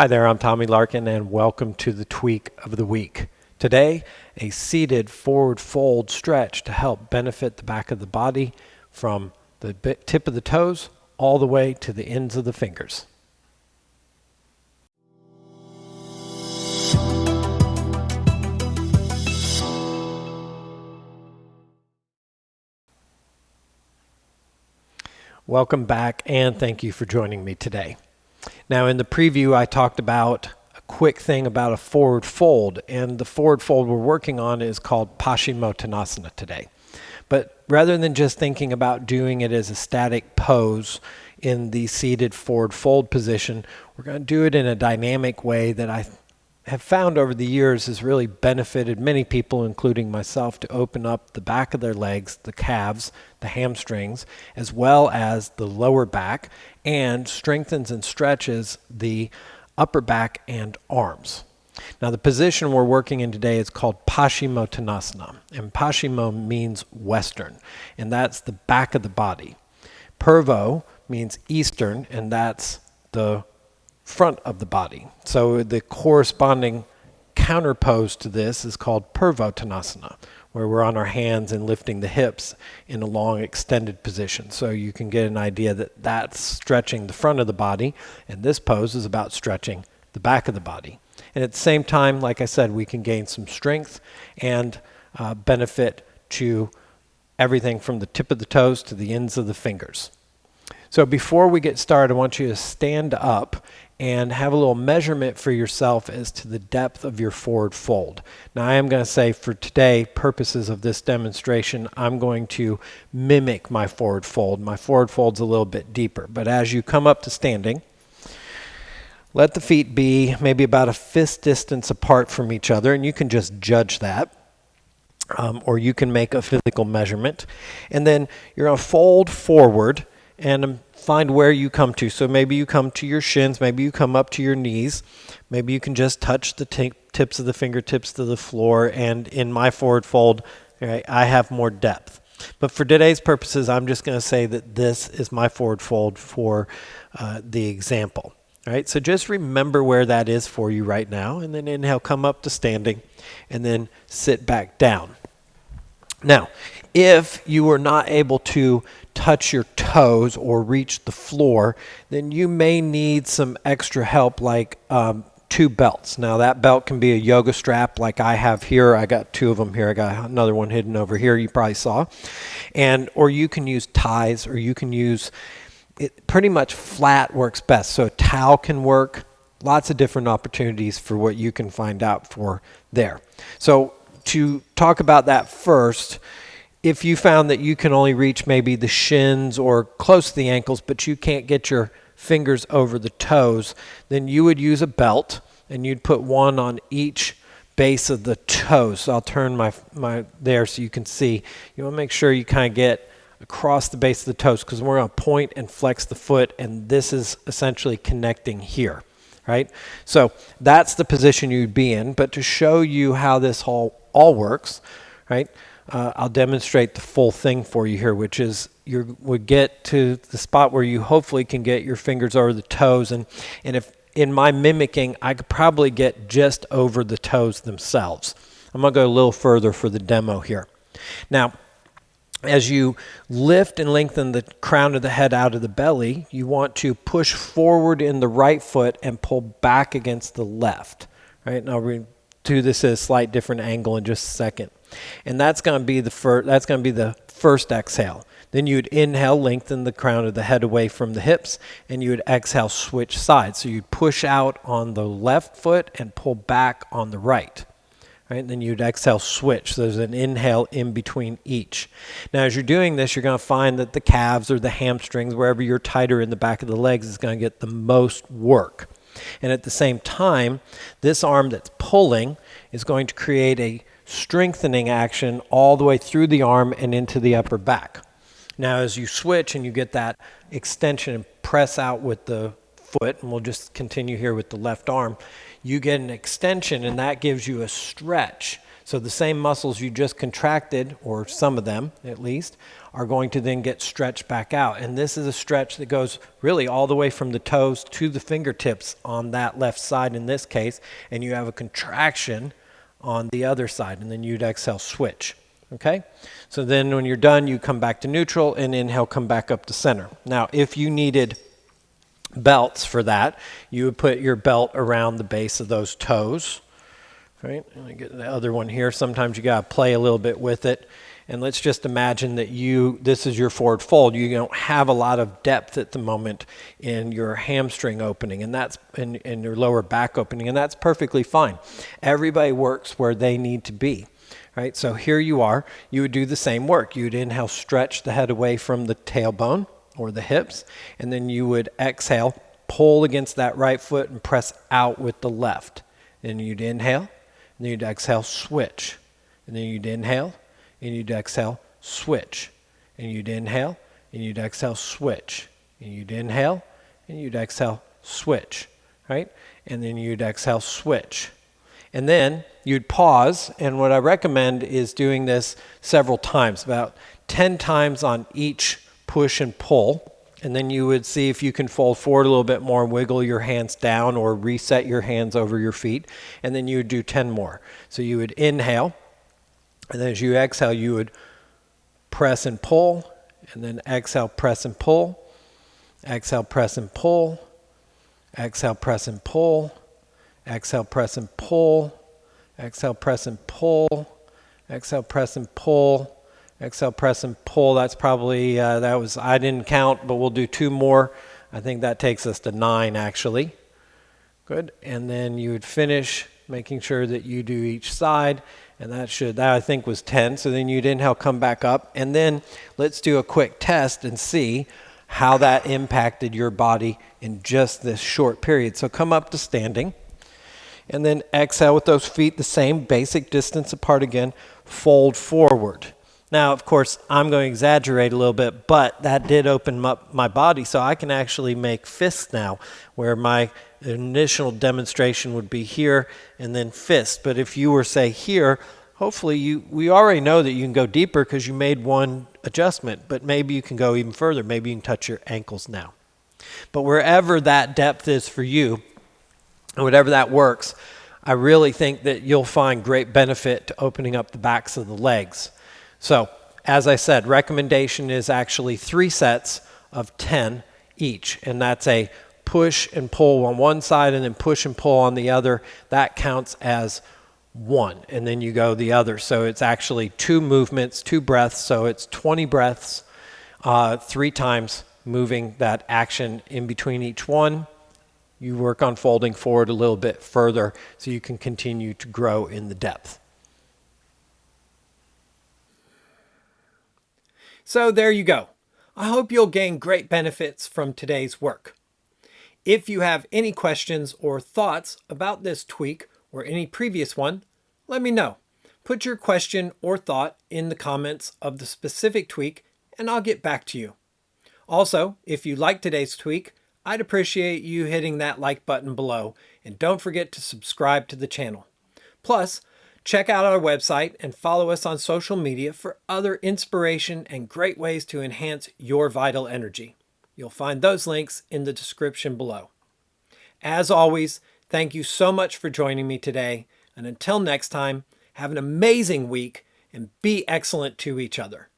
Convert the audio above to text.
Hi there, I'm Tommy Larkin, and welcome to the Tweak of the Week. Today, a seated forward fold stretch to help benefit the back of the body from the tip of the toes all the way to the ends of the fingers. Welcome back, and thank you for joining me today. Now, in the preview, I talked about a quick thing about a forward fold, and the forward fold we're working on is called Paschimottanasana today. But rather than just thinking about doing it as a static pose in the seated forward fold position, we're going to do it in a dynamic way that I have found over the years has really benefited many people, including myself, to open up the back of their legs, the calves, the hamstrings, as well as the lower back, and strengthens and stretches the upper back and arms. Now, the position we're working in today is called Paschimottanasana, and Paschimo means western, and that's the back of the body. Purvo means eastern, and that's the front of the body. So the corresponding counterpose to this is called Purvottanasana, where we're on our hands and lifting the hips in a long extended position. So you can get an idea that that's stretching the front of the body, and this pose is about stretching the back of the body. And at the same time, like I said, we can gain some strength and benefit to everything from the tip of the toes to the ends of the fingers. So before we get started, I want you to stand up and have a little measurement for yourself as to the depth of your forward fold. Now, I am going to say for today, purposes of this demonstration, I'm going to mimic my forward fold. My forward fold's a little bit deeper, but as you come up to standing, let the feet be maybe about a fist distance apart from each other, and you can just judge that. Or you can make a physical measurement. And then you're going to fold forward and find where you come to. So maybe you come to your shins, maybe you come up to your knees, maybe you can just touch the tips of the fingertips to the floor, and in my forward fold, right, I have more depth. But for today's purposes, I'm just going to say that this is my forward fold for the example. All right, so just remember where that is for you right now, and then inhale, come up to standing, and then sit back down. Now, if you were not able to touch your toes or reach the floor, then you may need some extra help like two belts. Now, that belt can be a yoga strap like I have here. I got two of them here. I got another one hidden over here you probably saw. Or you can use ties, or you can use it. Pretty much flat works best. So a towel can work. Lots of different opportunities for what you can find out for there. So to talk about that first, if you found that you can only reach maybe the shins or close to the ankles, but you can't get your fingers over the toes, then you would use a belt, and you'd put one on each base of the toes. So I'll turn my there so you can see. You want to make sure you kind of get across the base of the toes, because we're going to point and flex the foot, and this is essentially connecting here. Right? So that's the position you'd be in. But to show you how this all works, right, I'll demonstrate the full thing for you here, which is you would get to the spot where you hopefully can get your fingers over the toes. And if in my mimicking, I could probably get just over the toes themselves. I'm going to go a little further for the demo here. Now, as you lift and lengthen the crown of the head out of the belly, you want to push forward in the right foot and pull back against the left. Right? Now we're going to do this at a slight different angle in just a second. And that's going to be the first exhale. Then you'd inhale, lengthen the crown of the head away from the hips, and you would exhale, switch sides. So you'd push out on the left foot and pull back on the right. Right? And then you'd exhale, switch. So there's an inhale in between each. Now, as you're doing this, you're going to find that the calves or the hamstrings, wherever you're tighter in the back of the legs, is going to get the most work. And at the same time, this arm that's pulling is going to create a strengthening action all the way through the arm and into the upper back. Now, as you switch and you get that extension and press out with the foot, and we'll just continue here with the left arm, you get an extension, and that gives you a stretch So the same muscles you just contracted, or some of them at least, are going to then get stretched back out. And this is a stretch that goes really all the way from the toes to the fingertips on that left side in this case, and you have a contraction on the other side, and then you'd exhale, switch. Okay? So then when you're done, you come back to neutral and inhale, come back up to center. Now, if you needed belts for that, you would put your belt around the base of those toes. Right? Let me get the other one here. Sometimes you got to play a little bit with it. And let's just imagine that this is your forward fold. You don't have a lot of depth at the moment in your hamstring opening, and that's in your lower back opening, and that's perfectly fine. Everybody works where they need to be. Right? So here you are. You would do the same work. You would inhale, stretch the head away from the tailbone or the hips, and then you would exhale, pull against that right foot and press out with the left. Then you'd inhale. And then you'd exhale, switch. And then you'd inhale, and you'd exhale, switch. And you'd inhale, and you'd exhale, switch. And you'd inhale, and you'd exhale, switch. Right? And then you'd exhale, switch. And then you'd pause, and what I recommend is doing this several times, about 10 times on each push and pull. And then you would see if you can fold forward a little bit more and wiggle your hands down or reset your hands over your feet. And then you would do 10 more. So you would inhale, and then as you exhale, you would press and pull, and then exhale, press and pull, exhale, press and pull, exhale, press and pull, exhale, press and pull, exhale, press and pull, exhale, press and pull. Exhale, press and pull. That's probably, I didn't count, but we'll do 2 more. I think that takes us to 9 actually. Good. And then you would finish making sure that you do each side. And that I think was 10. So then you'd inhale, come back up. And then let's do a quick test and see how that impacted your body in just this short period. So come up to standing. And then exhale with those feet the same basic distance apart again. Fold forward. Now, of course, I'm going to exaggerate a little bit, but that did open up my body, so I can actually make fists now, where my initial demonstration would be here and then fist. But if you were, say, here, hopefully we already know that you can go deeper because you made one adjustment, but maybe you can go even further. Maybe you can touch your ankles now. But wherever that depth is for you, and whatever that works, I really think that you'll find great benefit to opening up the backs of the legs. So, as I said, recommendation is actually 3 sets of 10 each, and that's a push and pull on one side and then push and pull on the other. That counts as 1, and then you go the other. So it's actually 2 movements, 2 breaths, so it's 20 breaths, 3 times moving that action in between each one. You work on folding forward a little bit further so you can continue to grow in the depth. So there you go. I hope you'll gain great benefits from today's work. If you have any questions or thoughts about this tweak or any previous one, let me know. Put your question or thought in the comments of the specific tweak and I'll get back to you. Also, if you like today's tweak, I'd appreciate you hitting that like button below, and don't forget to subscribe to the channel. Plus, check out our website and follow us on social media for other inspiration and great ways to enhance your vital energy. You'll find those links in the description below. As always, thank you so much for joining me today, and until next time, have an amazing week and be excellent to each other.